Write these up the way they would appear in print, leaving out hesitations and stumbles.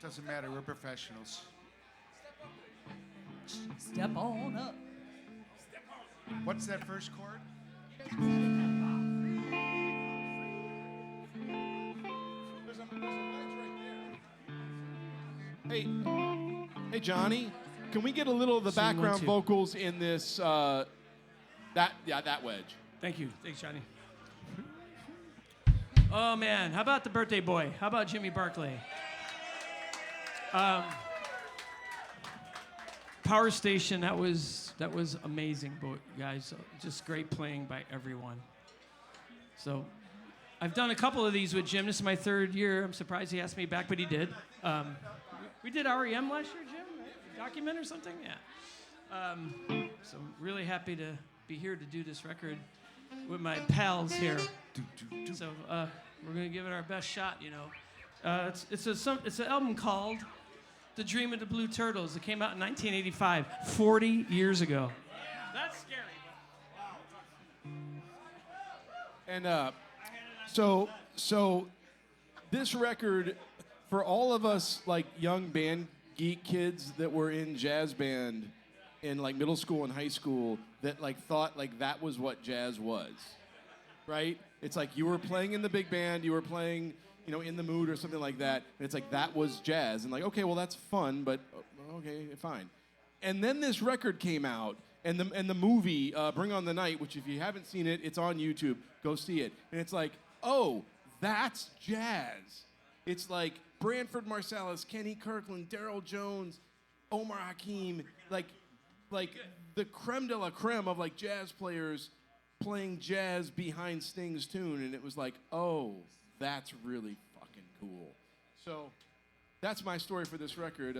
Doesn't matter, we're professionals. Step on up. What's that first chord? Hey, Johnny, can we get a little of the background vocals in this? That wedge. Thank you. Thanks, Johnny. Oh man, how about the birthday boy? How about Jimmy Barclay? Power Station, that was amazing, guys. Just great playing by everyone. So, I've done a couple of these with Jim. This is my third year. I'm surprised he asked me back, but he did. We did REM last year, Jim, right? Document or something? Yeah. So really happy to be here to do this record with my pals here. So we're gonna give it our best shot, you know. It's an album called The Dream of the Blue Turtles. It came out in 1985, 40 years ago. That's scary. And so this record, for all of us like young band geek kids that were in jazz band in like middle school and high school, that like thought like that was what jazz was, right? It's like you were playing in the big band, you were playing, you know, In the Mood or something like that, and it's like that was jazz, and like, okay, well that's fun, but okay, fine. And then this record came out, and the movie Bring on the Night, which if you haven't seen it, it's on YouTube, go see it. And it's like, oh, that's jazz. It's like Branford Marsalis, Kenny Kirkland, Daryl Jones, Omar Hakim, like the creme de la creme of like jazz players playing jazz behind Sting's tune, and it was like, oh, that's really fucking cool. So that's my story for this record.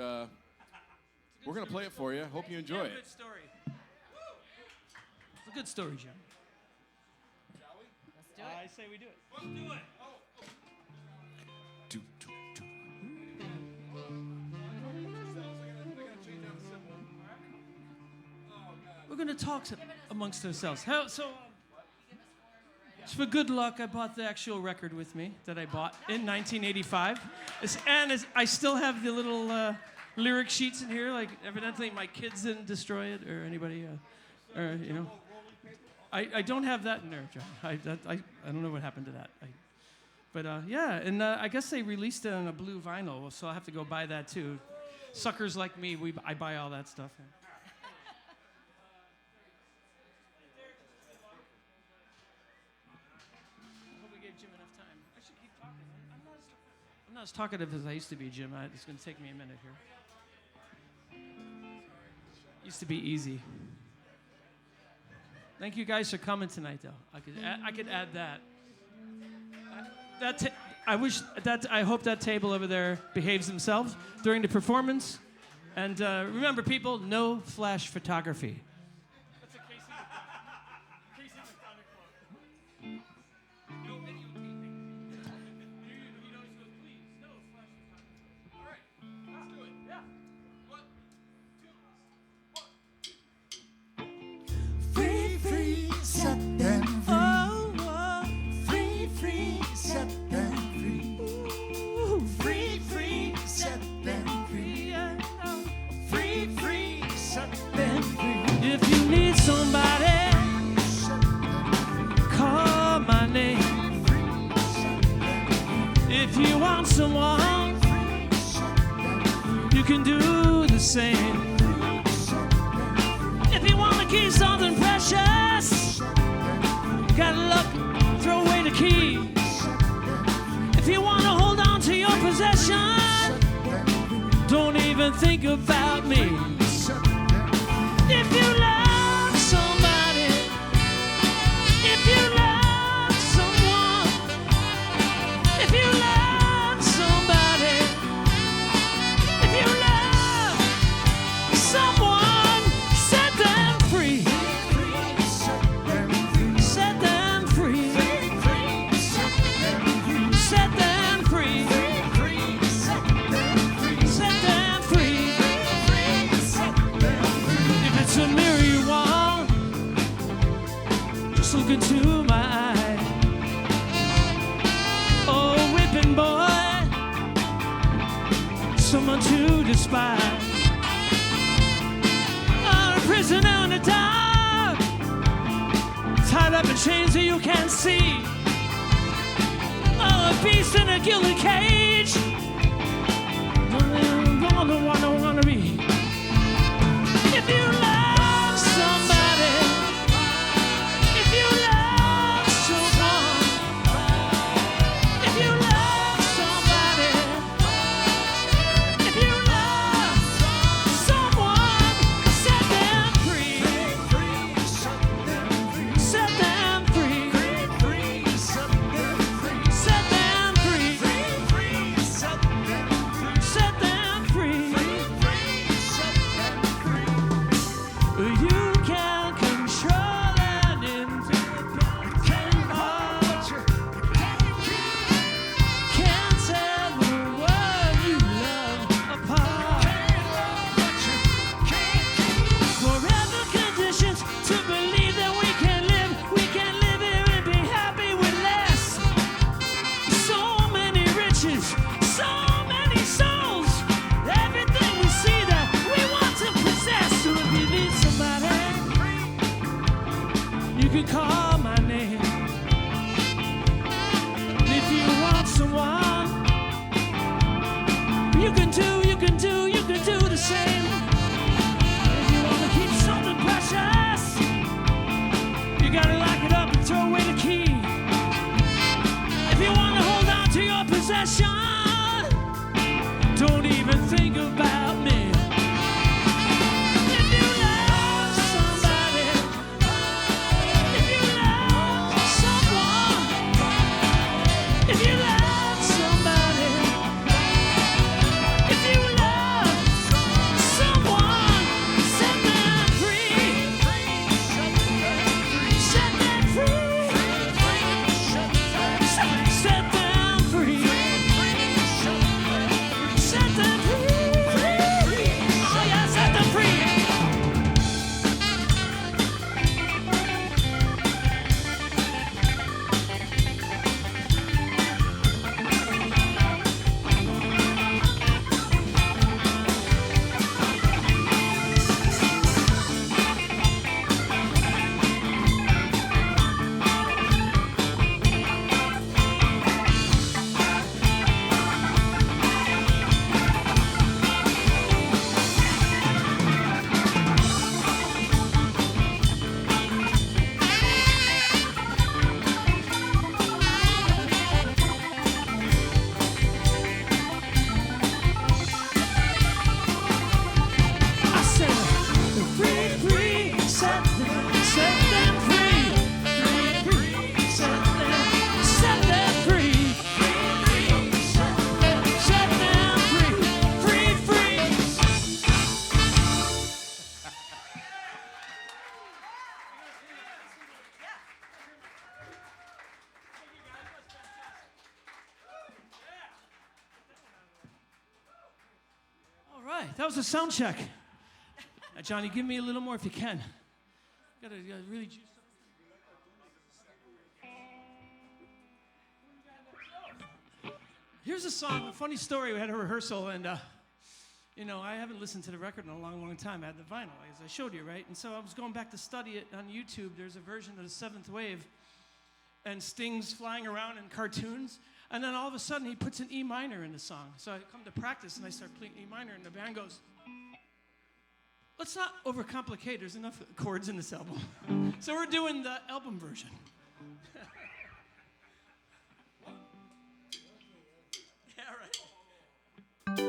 We're gonna play it for you. Hope you enjoy it. Good story. It's a good story, Jim. Shall we? Let's do it. I say we do it. Let's do it. We're going to talk amongst ourselves. For good luck, I bought the actual record with me that I bought in 1985. I still have the little lyric sheets in here. Like, evidently my kids didn't destroy it or anybody, or, you know. I don't have that in there, John. I don't know what happened to that. But yeah, and I guess they released it on a blue vinyl, so I'll have to go buy that too. Suckers like me, I buy all that stuff. I'm not as talkative as I used to be, Jim. It's going to take me a minute here. Used to be easy. Thank you guys for coming tonight, though. I could add that. I hope that table over there behaves themselves during the performance. And remember, people, no flash photography. That's a Casey McDonough quote. No videotaping. He always goes, please, no flash photography. All right, let's do it. Yeah. 1, 2, 1. Free, free, set them free. Free, free, set them free. Free, free, set them free. Free, free, set them free. If you need somebody, call my name. If you want someone, you can do the same. If you want to keep something precious, got luck, throw away the keys. If you want to hold on to your possession, don't even think about me. If you love somebody, if you love someone, if you love somebody, someone to despise. A prisoner in the dark, tied up in chains that you can't see. A beast in a gilded cage. Don't wanna be. If you love somebody, if you love someone, if you love somebody, if you love someone, set them free. Set them free. Set them free. Set them free. You can control and independent heart. Can't tell the one you love apart. Forever conditions to believe that we can live here and be happy with less. So many riches, so many souls, everything we see that we want to possess. So if you need somebody, you can call my name. If you want someone, you can do the same. If you want to keep something precious, you gotta lock it up and throw away the key. If you want to hold on to your possession, don't even think about me. If you love somebody, if you love someone, if you love somebody, if you love someone, set them free. Set them free. Set them free. Set them free. Oh yeah, set them free. I said, free, free, set them free. Free, free, set them free. Set them free. Free, free. All right, that was a sound check. Now, Johnny, give me a little more if you can. Gotta really juice up. Here's a song, a funny story. We had a rehearsal, and I haven't listened to the record in a long, long time. I had the vinyl, as I showed you, right? And so I was going back to study it on YouTube. There's a version of the Seventh Wave, and Sting's flying around in cartoons. And then all of a sudden, he puts an E minor in the song. So I come to practice, and I start playing E minor, and the band goes, let's not overcomplicate. There's enough chords in this album. So we're doing the album version. Yeah, right. Yeah.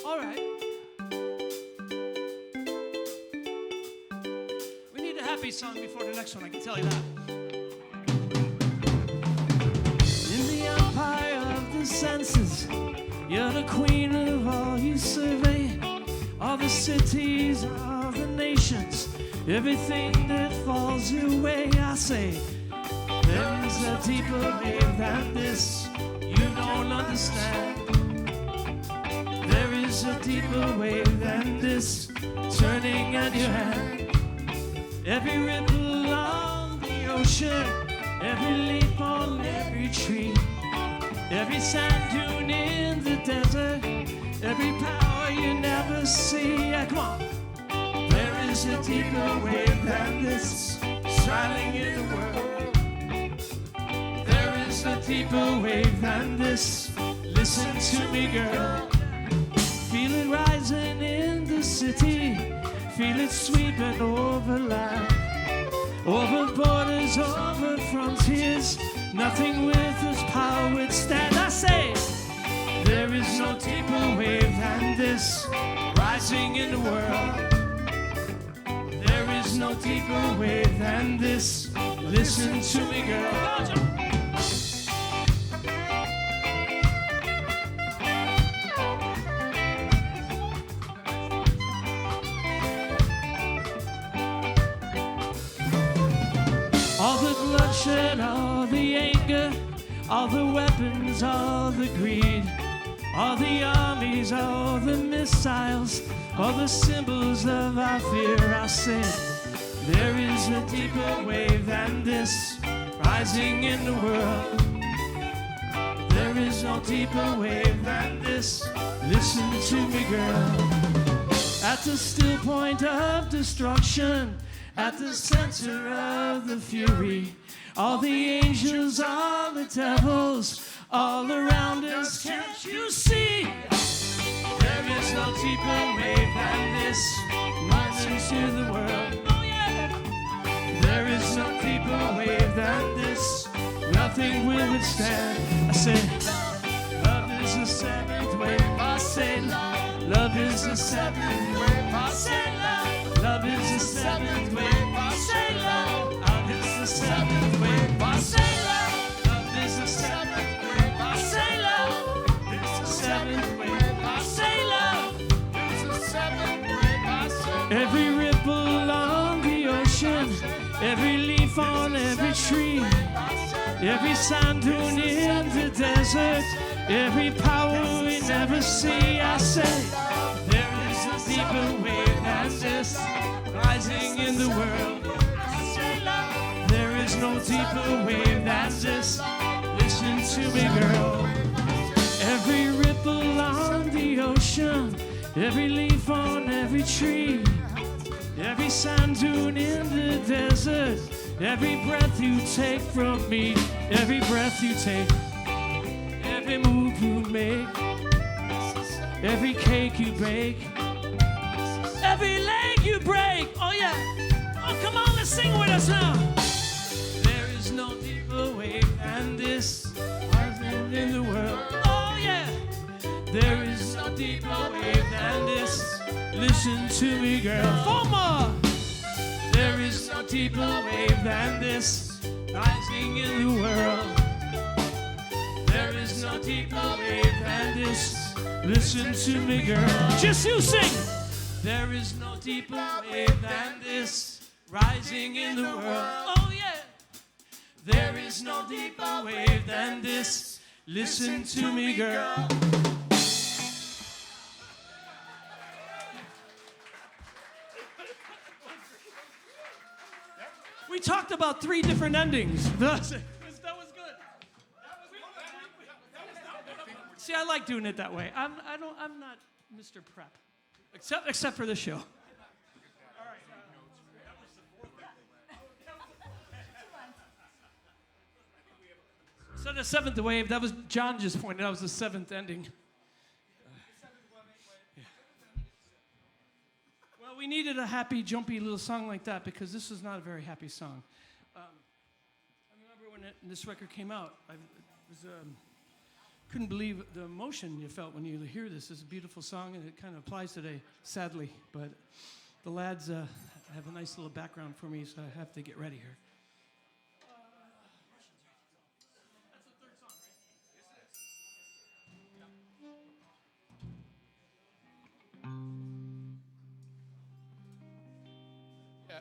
All right. We need a happy song before the next one, I can tell you that. In the empire of the senses, you're the queen of all you survey. All the cities, all the nations, everything that falls your way, I say, there is a deeper wave than this you don't understand. There is a deeper wave than this turning at your hand. Every ripple on the ocean, every leaf on every tree, every sand dune in the desert, every power you never see. Yeah, come on. There is a deeper wave than this, swirling in the world. There is a deeper wave than this. Listen to me, girl. Feel it rising in the city. Feel it sweeping over land, over borders, over frontiers. Nothing with its power withstand. I say, there is no deeper wave than this, rising in the world. There is no deeper wave than this. Listen to me, girl. All the bloodshed, all the anger, all the weapons, all the greed, all the armies, all the missiles, all the symbols of our fear. I said, there is a deeper wave than this, rising in the world. There is no deeper wave than this. Listen to me, girl. At the still point of destruction, at the center of the fury, all the angels, all the devils, all around us, can't you see? There is no deeper wave than this, rising to the world. Oh yeah! There is no deeper wave than this, nothing will withstand. I say, love is the seventh wave. I say, love is the seventh wave. I say, love is the seventh wave. I say, love is the seventh wave. I say, love is the seventh wave. I say, love is the seventh wave. I say, love is the seventh wave. I say, every ripple along the ocean, every leaf on every tree, every sand dune in the desert, every power we never see. I say, there is a deeper wave than this, rising in the world. There is no deeper wave than this. Listen to me, girl. Every ripple on the ocean, every leaf on every tree, every sand dune in the desert, every breath you take from me, every breath you take, every move you make, every cake you bake, every leg you break. Oh yeah. Oh, come on, let's sing with us now. There is no deeper wave than this, rising in the world. Oh yeah. There is no deeper wave than this. Listen to me, girl. Four more. There is no deeper wave than this, rising in the world. There is no deeper wave than this. Listen to me, girl. Just you sing. There is no deeper wave than this, rising in the world. Oh yeah. There is no deeper wave than this. Listen to me, girl. We talked about 3 different endings. That was good. See, I like doing it that way. I'm not Mr. Prep, except for the show. So the 7th wave, that was John just pointed out, was the 7th ending. Well, we needed a happy, jumpy little song like that because this is not a very happy song. I remember when this record came out, I couldn't believe the emotion you felt when you hear this. It's a beautiful song, and it kind of applies today, sadly. But the lads have a nice little background for me, so I have to get ready here.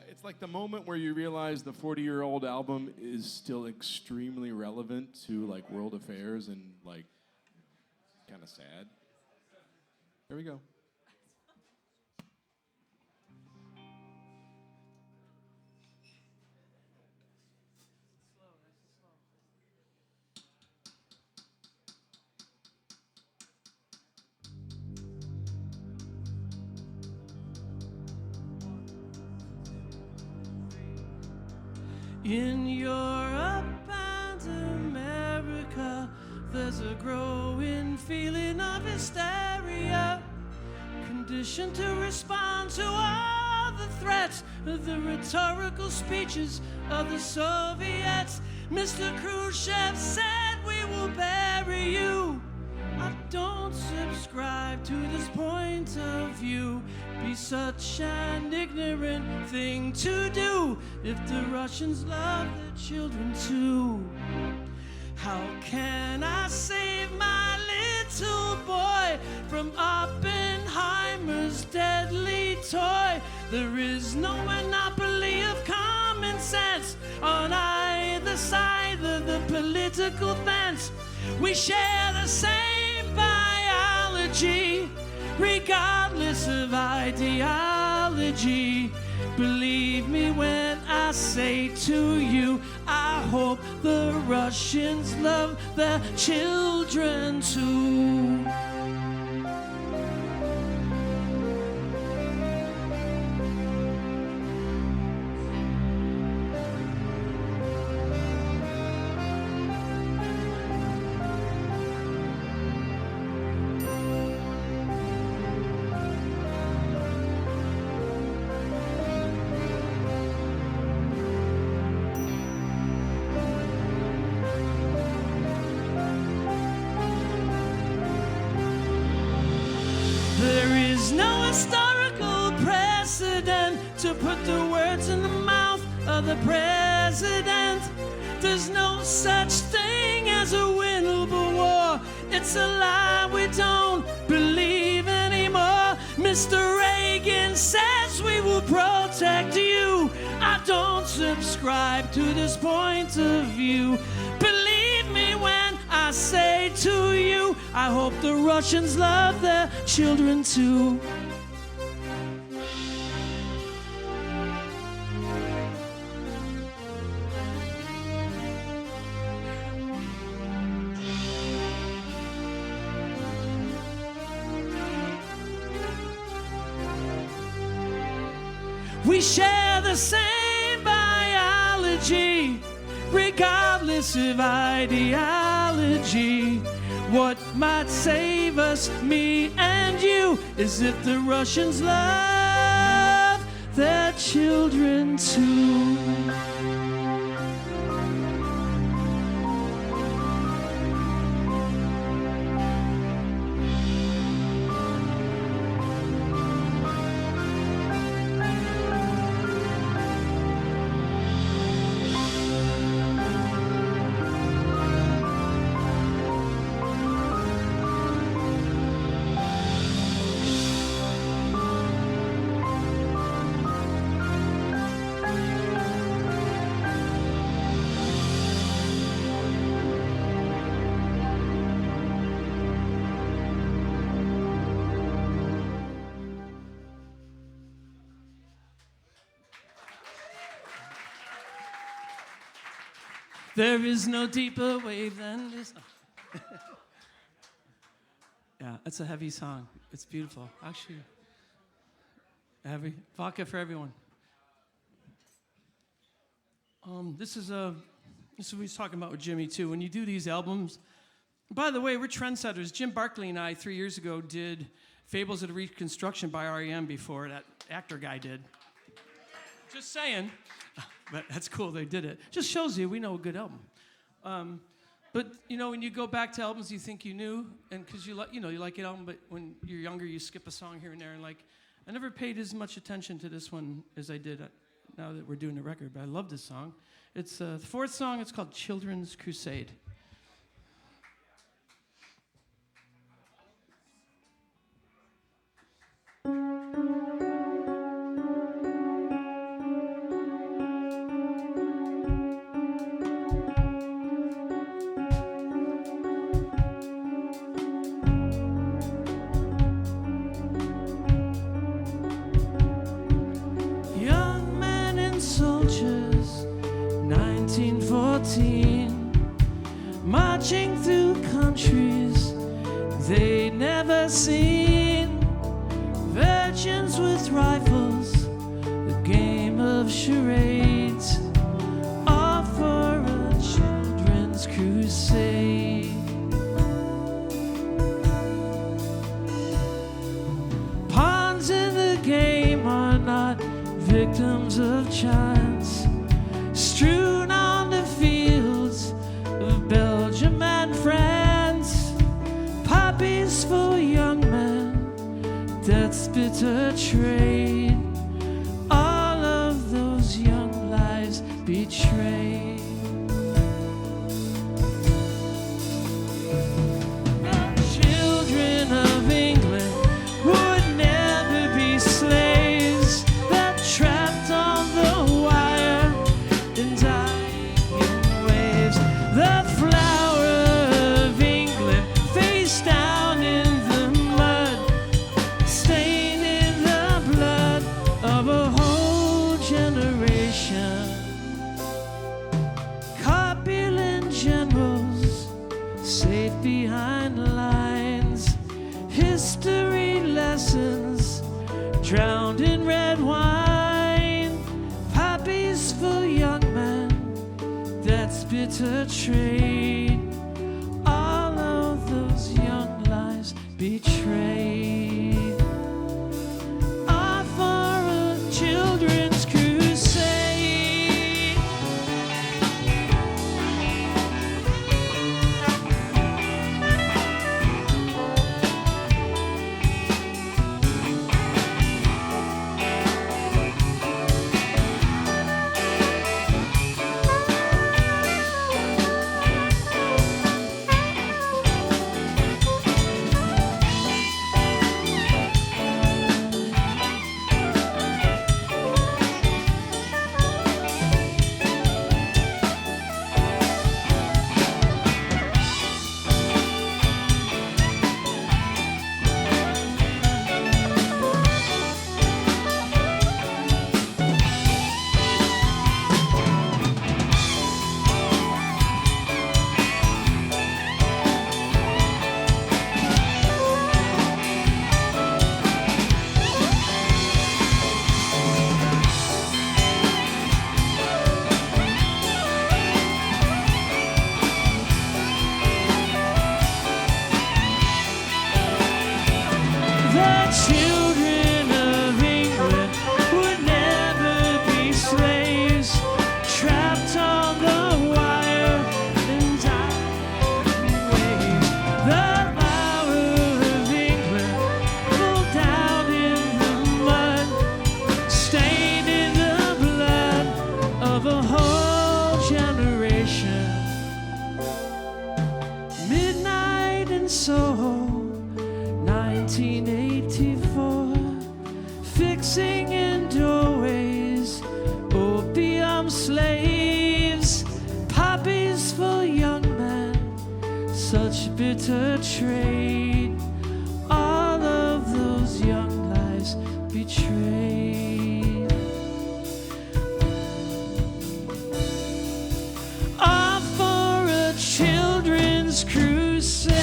It's like the moment where you realize the 40-year-old album is still extremely relevant to like world affairs and like kind of sad. Here we go. In Europe and America, there's a growing feeling of hysteria, conditioned to respond to all the threats of the rhetorical speeches of the Soviets. Mr. Khrushchev said, we will bury you. I don't subscribe to this point of view. Be such an ignorant thing to do if the Russians love their children too. How can I save my little boy from Oppenheimer's deadly toy? There is no monopoly of common sense on either side of the political fence. We share the same biology, regardless of ideology. Believe me when I say to you, I hope the Russians love their children too. There is no historical precedent to put the words in the mouth of the president. There's no such thing as a winnable war. It's a lie we don't believe anymore. Mr. Reagan says we will protect you. I don't subscribe to this point of view. Believe me when I say to you, I hope the Russians love their children too. We share the same biology, regardless of ideology. What might save us, me and you, is if the Russians love their children too. There is no deeper wave than this. Yeah, it's a heavy song. It's beautiful. Actually, heavy. Vodka for everyone. This is what we was talking about with Jimmy too. When you do these albums, by the way, we're trendsetters. Jim Barkley and I 3 years ago did Fables of the Reconstruction by R.E.M. before that actor guy did. Just saying. But that's cool, they did it. Just shows you we know a good album. But you know, when you go back to albums you think you knew, and because you like an album, but when you're younger you skip a song here and there, and like I never paid as much attention to this one as I did now that we're doing the record. But I love this song. It's the fourth song. It's called Children's Crusade. Soldiers, 1914, marching through countries they'd never seen, virgins with rifles, a game of charades, bones of giants strewn on the fields of Belgium and France. Poppies for young men, death's bitter trade. All of those young lives betrayed. The children of England would never be slaves, that trapped on the wire and dying in waves. The flower of England face down in the mud, stained in the blood of a whole generation. Corpulent generals sate behind lines, history lessons drowned in red wine. Poppies for young men, that's bitter trade. All of those young lives betrayed are for a children's crusade. The children of England would never be slaves, trapped on the wire and dying in waves. The flower of England fell down in the mud, stained in the blood of a whole generation. Midnight in Soho, 1984, fixing in doorways, opium slaves, poppies for young men, such bitter trade. All of those young lives betrayed are for a children's crusade.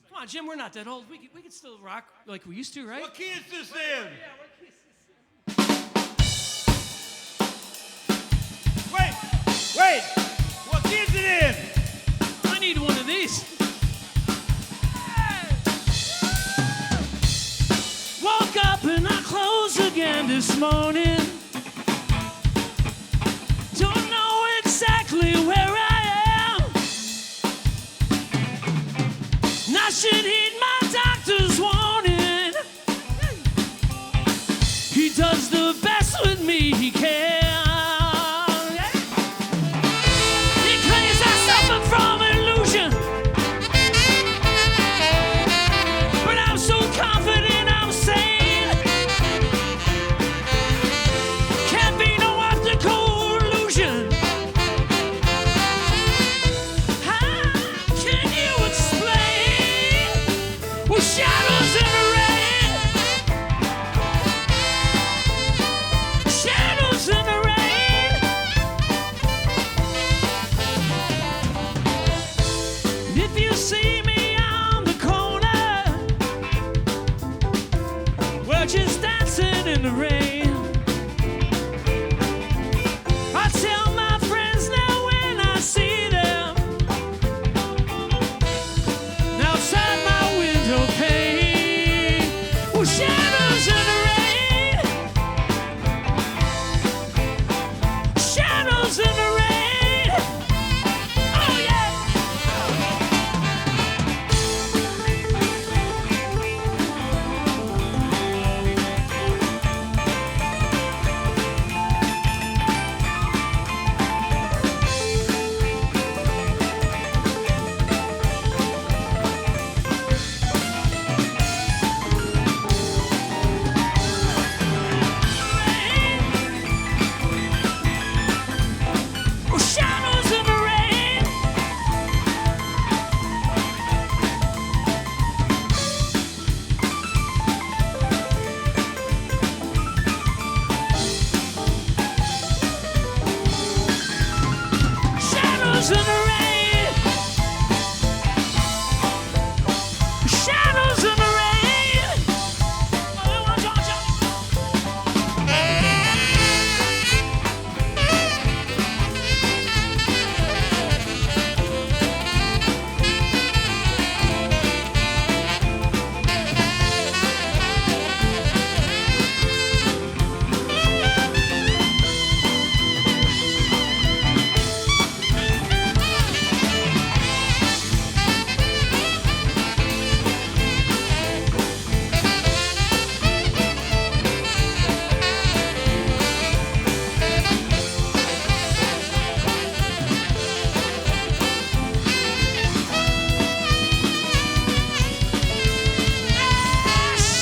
Come on, Jim, we're not that old. We could still rock like we used to, right? What key is this in? Wait! What key is it in? I need one of these. Woke up and I closed again this morning. Don't know exactly where I am. And I should heed my doctor's warning. He does the best with me he can. He claims I suffer from illusion, but I'm so confident I'm sane. Can't be no optical illusion. How can you explain with shadows in the rain? Shadows in the rain. I tell my friends now when I see them outside my window pane. Oh, shadows in the rain. Shadows in the rain. Oh, yeah. Oh, shadows in the rain. Shadows in the rain. Shadows in the rain.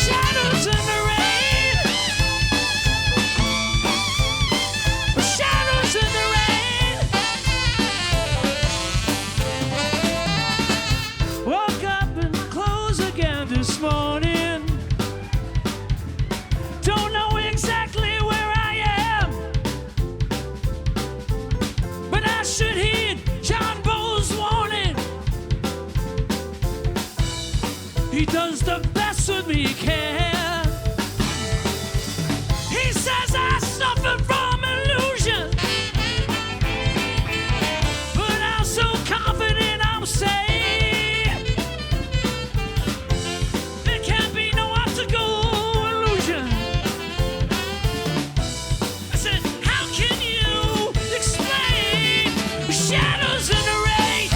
Shadows in the rain. Shadows in the rain. Woke up in my clothes again this morning. Don't know exactly where I am, but I should heed John Bowles' warning. He does the best with me he can. He says I suffer from illusion, but I'm so confident I'm safe. There can't be no optical illusion. I said, how can you explain shadows in the rain?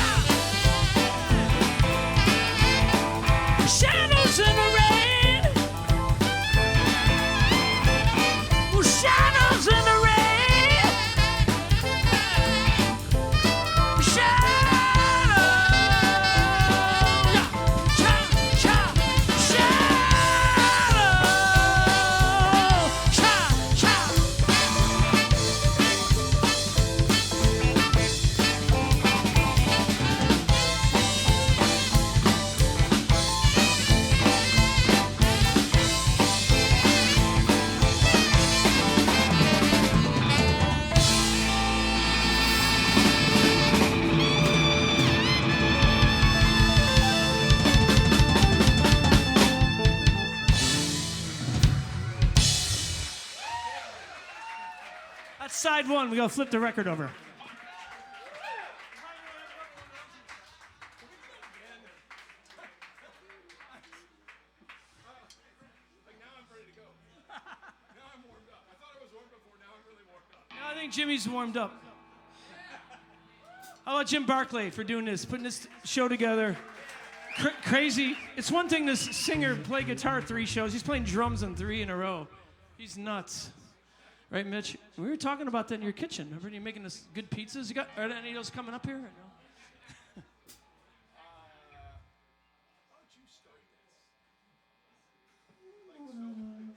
Shadows in the rain. Oh, shadows in the rain. Shadows. That's side one. We gotta flip the record over. Now I think Jimmy's warmed up. How about Jim Barclay for doing this, putting this show together? Crazy. It's one thing to singer play guitar 3 shows. He's playing drums in 3 in a row. He's nuts. Right, Mitch? We were talking about that in your kitchen. Remember you making us good pizzas? You got are any of those coming up here? Or no?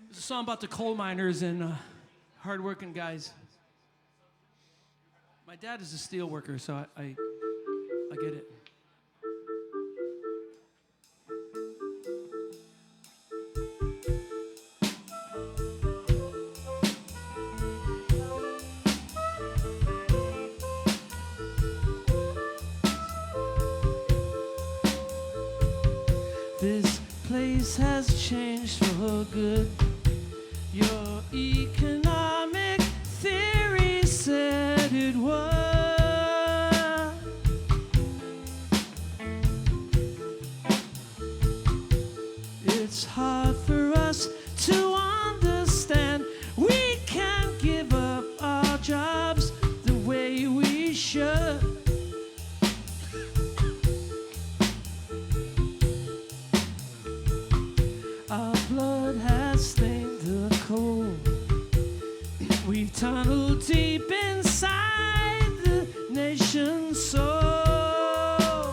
There's a song about the coal miners and hard-working guys. My dad is a steel worker, so I get it. This place has changed for good. Your Economic theory said it was. It's hard for us to understand. We can't give up our jobs the way we should. Our blood has stained the coal. We've tunneled deep inside the nation's soul.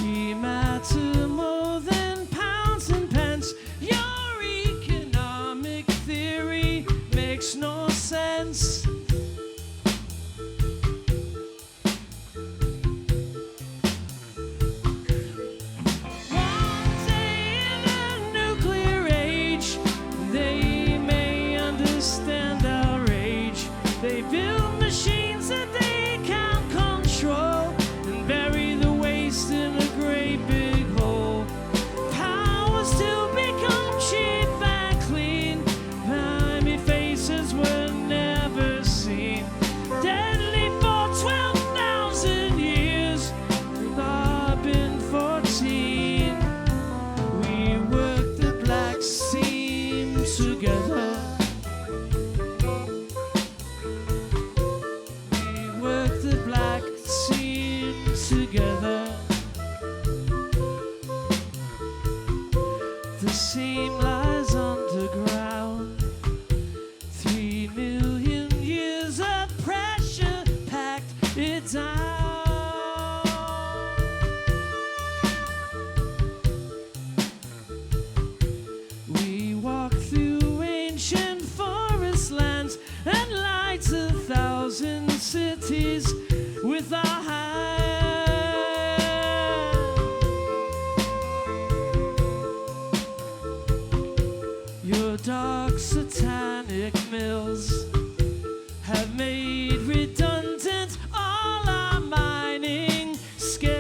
We matter more than pounds and pence. Your economic theory makes no sense. One day in a nuclear age, they may understand our age. They build machines that they can't control and bury the waste in a great big hole. Power still become cheap and clean. Grimy faces were never seen. Deadly for 12,000 years. Carbon 14. We work the black seam together. We work the black seam together. The seam lies underground. 3 million years of pressure packed it down. We walk through ancient forest lands and light 1,000 cities with our hands. Your dark satanic mills have made redundant all our mining skill.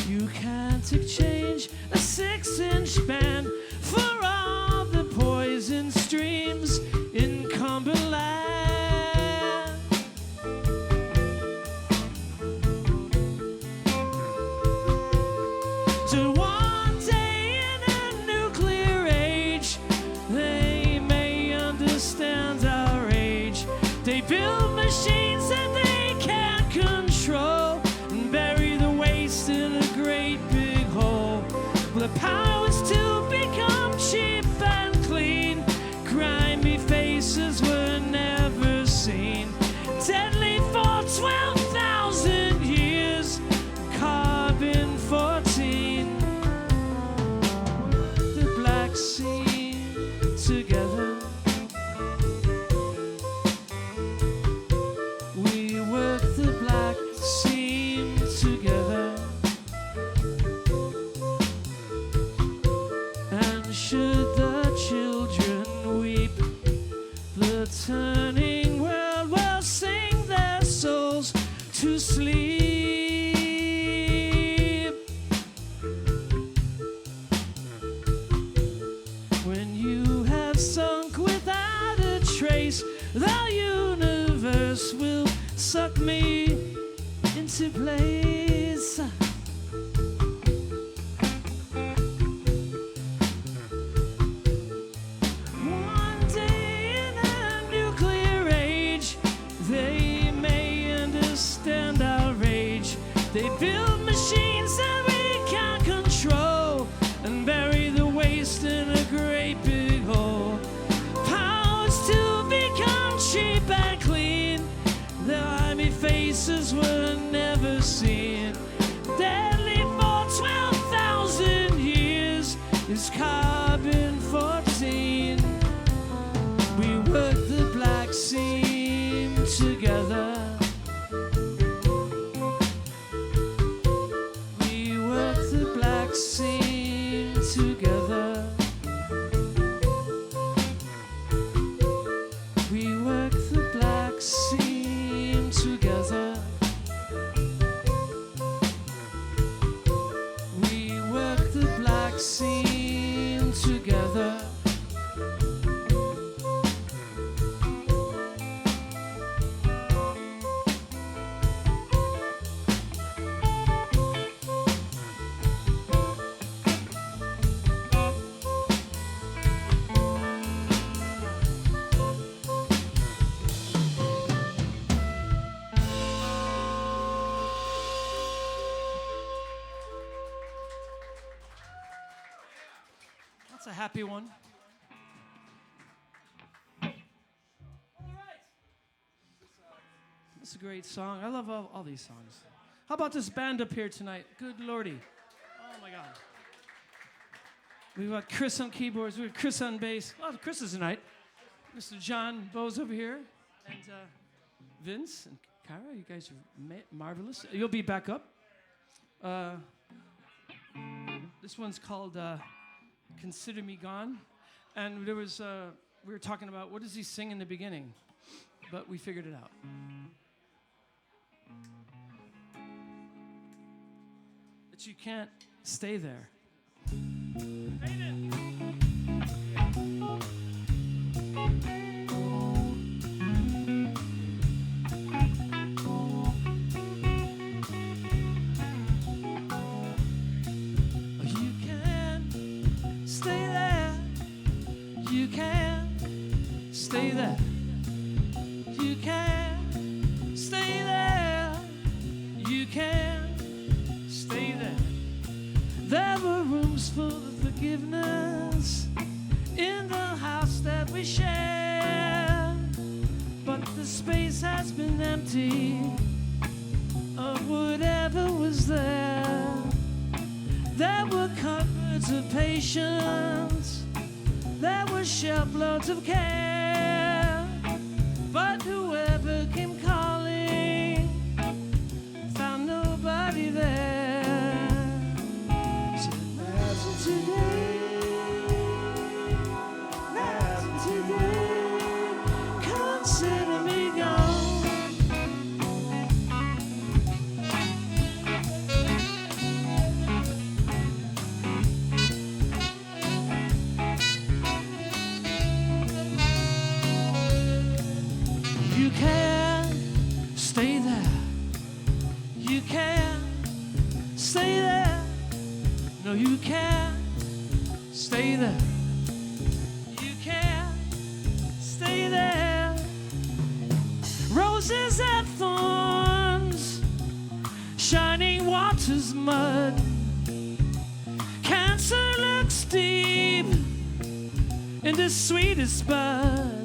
You can't exchange a 6-inch band for all the poison streams in Cumberland. So one day in a nuclear age, they may understand our age. They build machines that they can't control and bury the waste in a great big hole. The powers to become cheap and clean. Grimy faces were never seen. Deadly for 12,000 years. Carbon 14. The black seam together. We work the black seam together. And should the children weep, the turning world will sing their souls to sleep. When you have sunk without a trace, the universe will suck me into place. One day in a nuclear age, they may understand our age. They build machines that we can't control and bury the waste in a great big hole. Powers to become cheap and clean. Their army faces were never seen. Deadly for 12,000 years is carbon 14. We work the black seam together. We work the black seam together. We work the black seam together. happy one. This is a great song. I love all these songs. How about this band up here tonight? Good lordy. Oh my God. We've got Chris on keyboards. We've got Chris on bass. Oh, Chris is tonight. Mr. John Bose over here. And Vince and Kara, you guys are marvelous. You'll be back up. This one's called Consider Me Gone. And there was, we were talking about what does he sing in the beginning? But we figured it out. That you can't stay there. Stay there. You can stay there. You can stay there. There were rooms full of forgiveness in the house that we share, but the space has been empty of whatever was there. There were cupboards of patience. There were shelf loads of care, but whoever came calling found nobody there. Said, not today, not today, consider me gone. You can stay there. You can stay there. No, you can't stay there. You can't stay there. Roses and thorns, shining waters, mud. Cancer looks deep in the sweetest bud.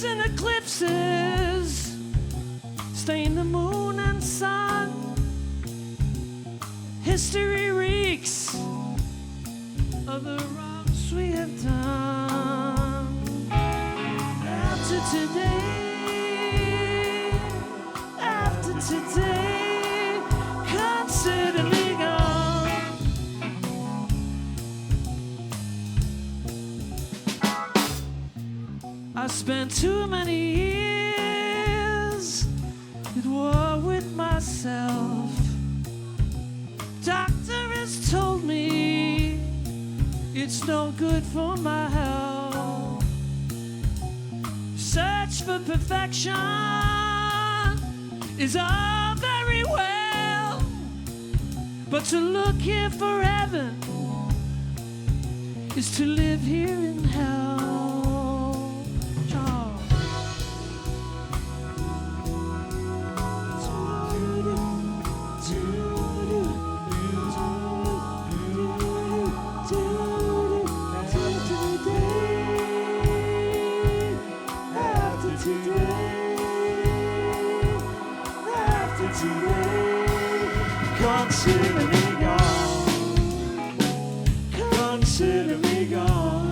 And eclipses stain the moon and sun. History reeks of the wrongs we have done. After today, consider me gone. I spent too many years at war with myself. Doctor has told me it's no good for my health. Search for perfection is all very well, but to look here for heaven is to live here in hell. Consider me gone. Consider me gone.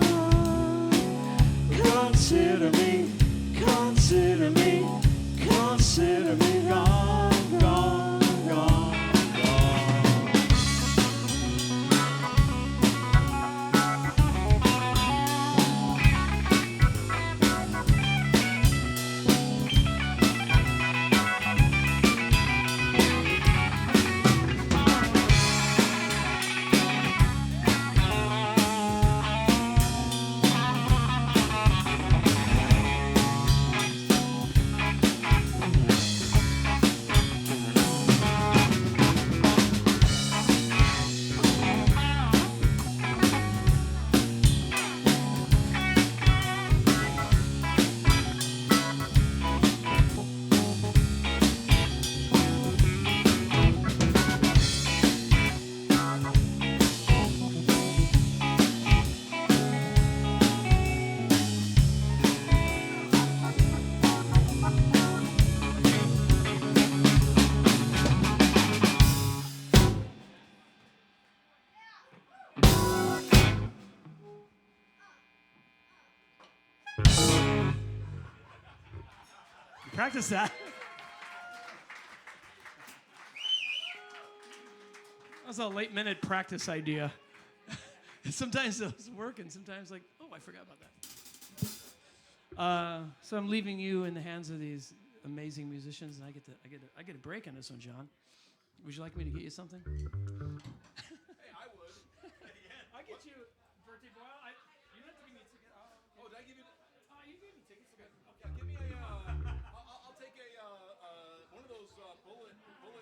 Consider me, consider me, consider me gone, gone, gone, You practice that? That was a late minute practice idea. Sometimes those work, and sometimes like, oh, I forgot about that. So I'm leaving you in the hands of these amazing musicians, and I get a break on this one, John. Would you like me to get you something? Hey, I would. I'll get you birthday boy. You have to give me a ticket. Oh, did I give you? Oh, you gave me tickets. Okay. Yeah, give me a. I'll take a one of those bullet. Oh,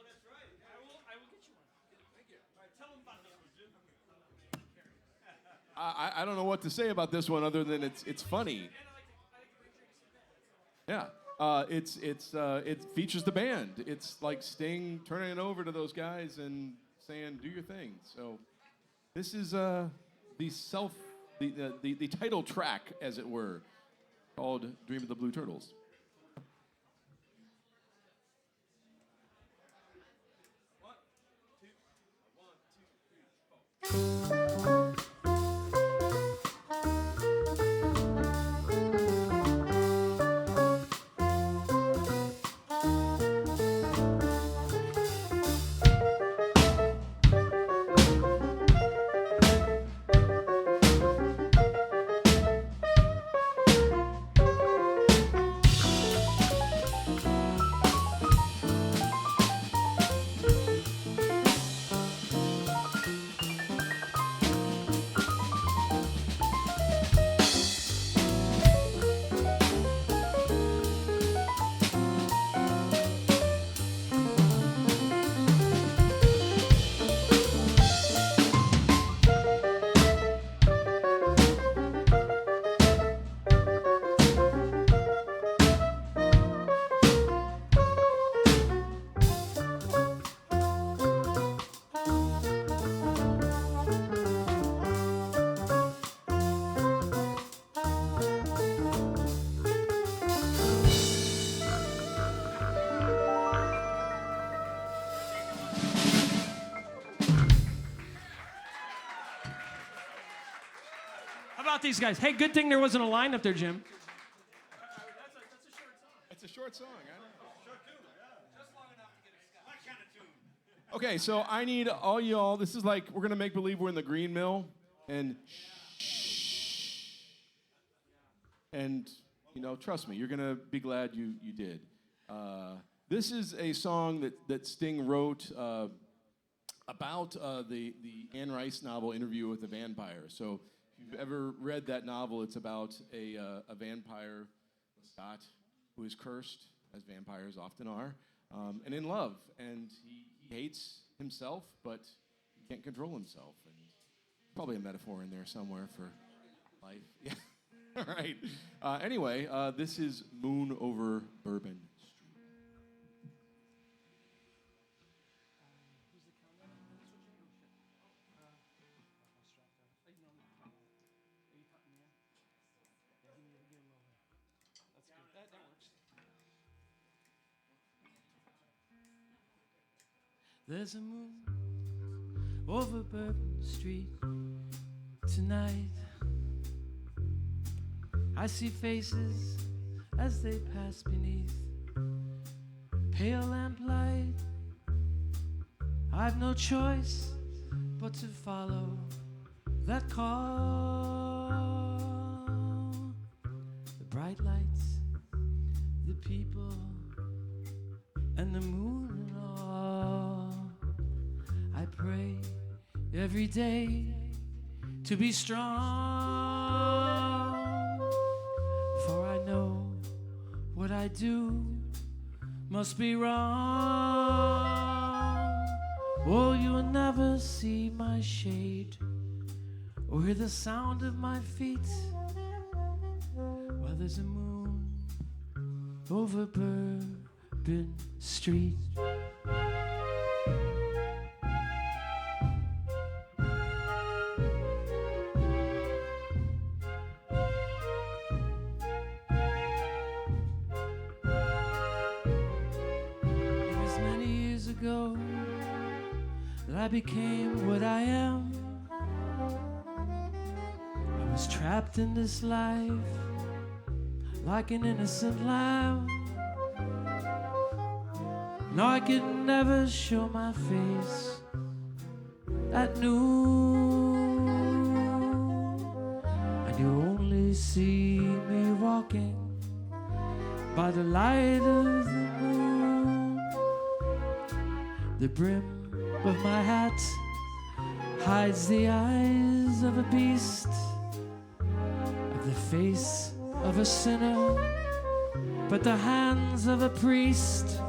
that's right. I will get you one. Thank you. All right, tell them about this one, Jim. I don't know what to say about this one other than it's funny. Yeah. It features the band. It's like Sting turning it over to those guys and saying, "Do your thing." So, this is the title track, as it were, called "Dream of the Blue Turtles." How about these guys? Hey, good thing there wasn't a line up there, Jim. It's a short song. I know. Okay, so I need all y'all. This is like we're gonna make believe we're in the Green Mill, and trust me, you're gonna be glad you did. This is a song that Sting wrote about the Anne Rice novel Interview with a Vampire. So if you've ever read that novel, it's about a vampire, Scott, who is cursed, as vampires often are, and in love, and he hates himself, but he can't control himself. And probably a metaphor in there somewhere for life. Yeah. All right. Anyway, this is Moon Over Bourbon Street. There's a moon over Bourbon Street tonight. I see faces as they pass beneath pale lamplight. I've no choice but to follow that call. The bright lights, the people, and the moon and all. I pray every day to be strong, for I know what I do must be wrong. Oh, you will never see my shade or hear the sound of my feet while there's a moon over Bourbon Street. That I became what I am. I was trapped in this life like an innocent lamb. No, I could never show my face at noon, and you only see me walking by the light of the moon. The brim of my hat hides the eyes of a beast, of the face of a sinner, but the hands of a priest.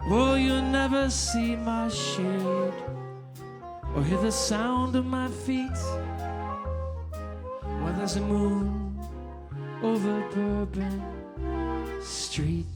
Oh, you'll never see my shade or hear the sound of my feet when there's a moon over Bourbon Street.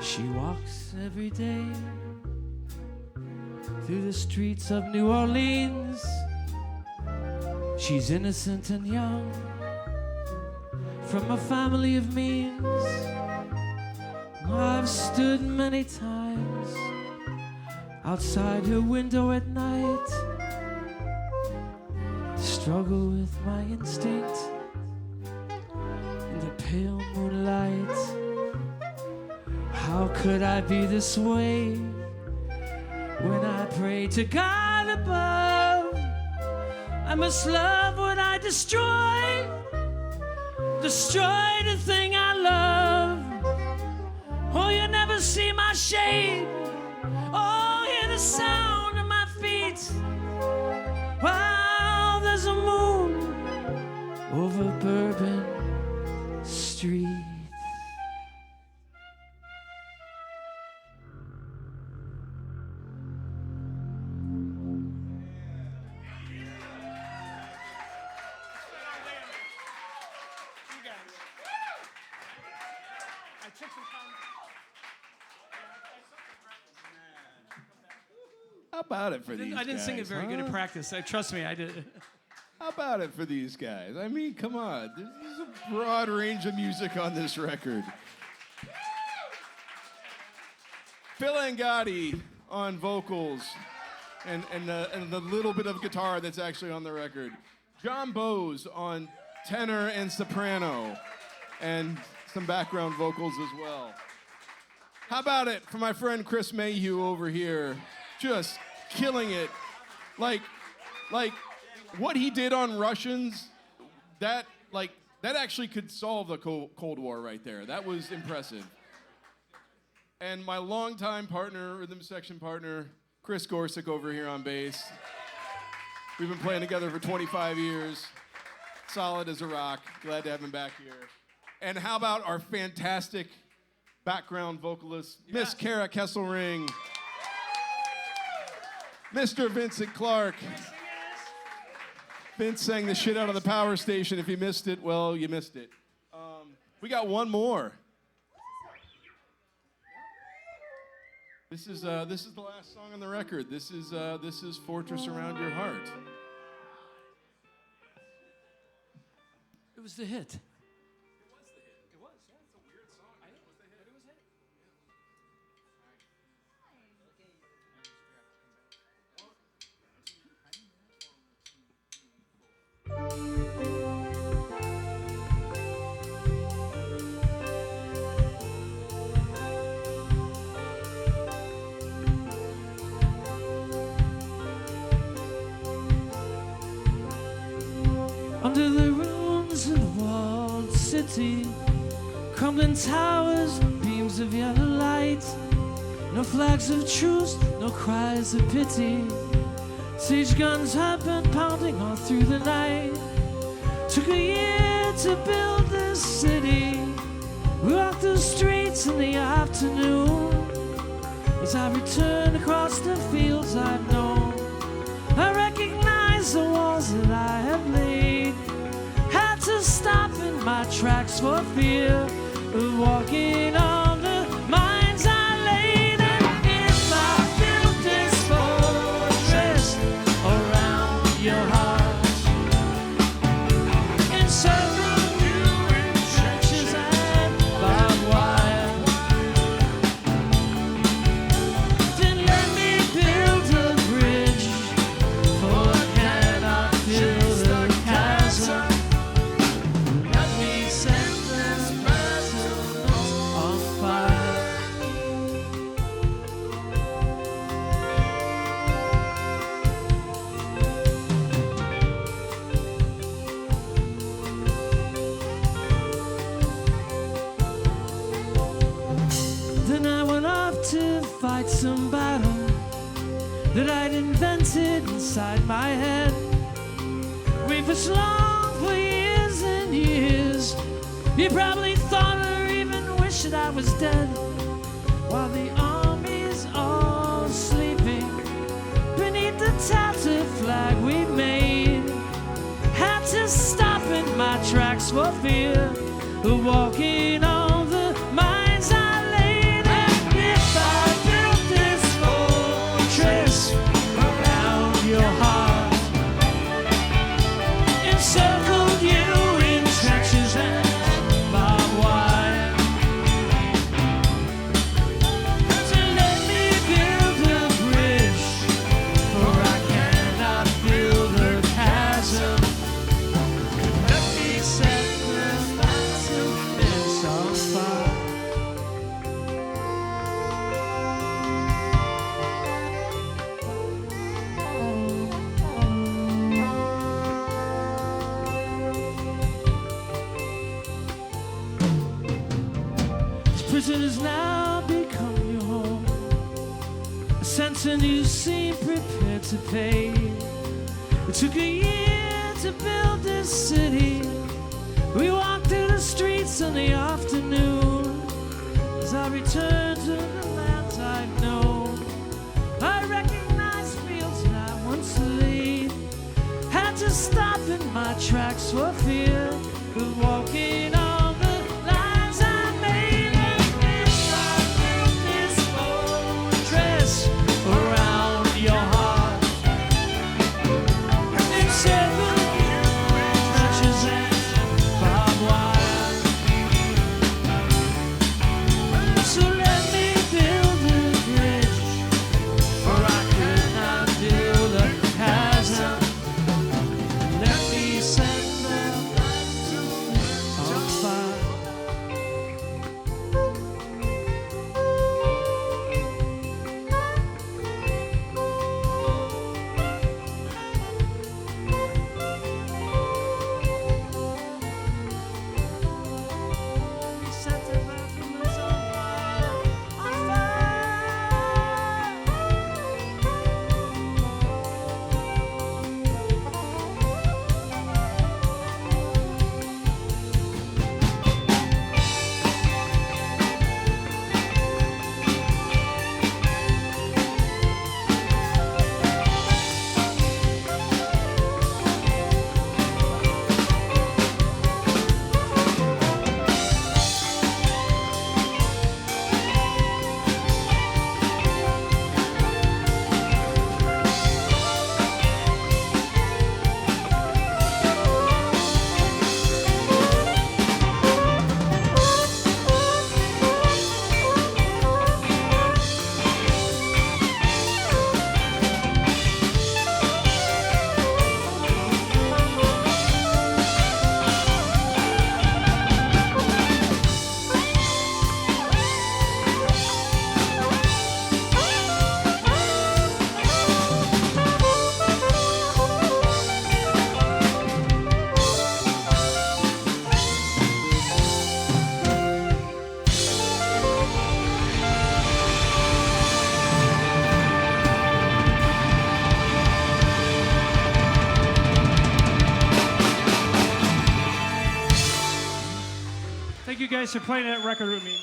She walks every day through the streets of New Orleans. She's innocent and young, from a family of means. I've stood many times outside her window at night, struggle with my instinct in the pale moonlight. How could I be this way when I pray to God above? I must love what I destroy, destroy the thing I love. Oh, you never see my shade, oh, hear the sound of my feet while there's a moon over Bourbon Street. How about it for these guys? I didn't sing it very good in practice. Trust me, I did. How about it for these guys? I mean, come on. There's a broad range of music on this record. Phil Angotti on vocals and the little bit of guitar that's actually on the record. John Bowes on tenor and soprano and some background vocals as well. How about it for my friend Chris Mayhew over here? Just killing it. Like what he did on Russians, that actually could solve the Cold War right there. That was impressive. And my longtime partner, rhythm section partner, Chris Gorsuch over here on bass. We've been playing together for 25 years. Solid as a rock. Glad to have him back here. And how about our fantastic background vocalist, Miss Kara Kesselring, Mr. Vincent Clark. Vince sang the shit out of the Power Station. If you missed it, well, you missed it. We got one more. This is the last song on the record. This is Fortress Around Your Heart. It was the hit. Under the ruins of a walled city, crumbling towers, beams of yellow light, no flags of truce, no cries of pity. Siege guns have been pounding all through the night. Took a year to build this city. We walked the streets in the afternoon. As I return across the fields I've known, I recognize the walls that I have laid. Had to stop in my tracks for fear of walking on the mines I laid. And if I built this fortress around your heart, encircle you in trenches and barbed wire, then let me build a bridge, for I cannot fill the chasm. Let me set this battlements on fire. Then I went off to fight some battle that I'd invented inside my head. We pushed long for years and years. You probably thought or even wished that I was dead, while the army's all sleeping beneath the tattered flag we made. Had to stop in my tracks for fear of walking on the mines I laid. And if I built this fortress around your heart, encircled you in trenches and barbed wire, so let me build a bridge, for I cannot fill the chasm. Let me set the battlements on fire. This prison has now become your home, a sentence you seem prepared to pay. It took a year to build this city. We walked through the streets in the afternoon. As I return to the lands I've known, I recognize fields that I once laid. Had to stop in my tracks for fear of walking on the lines I made. And if I built this fortress around your heart, encircle you in trenches and barbed wire, so let me build a bridge, for I could not build a chasm. Let me set the battlements on fire. Let me set the battlements on fire, on Thank you guys for playing that record with me.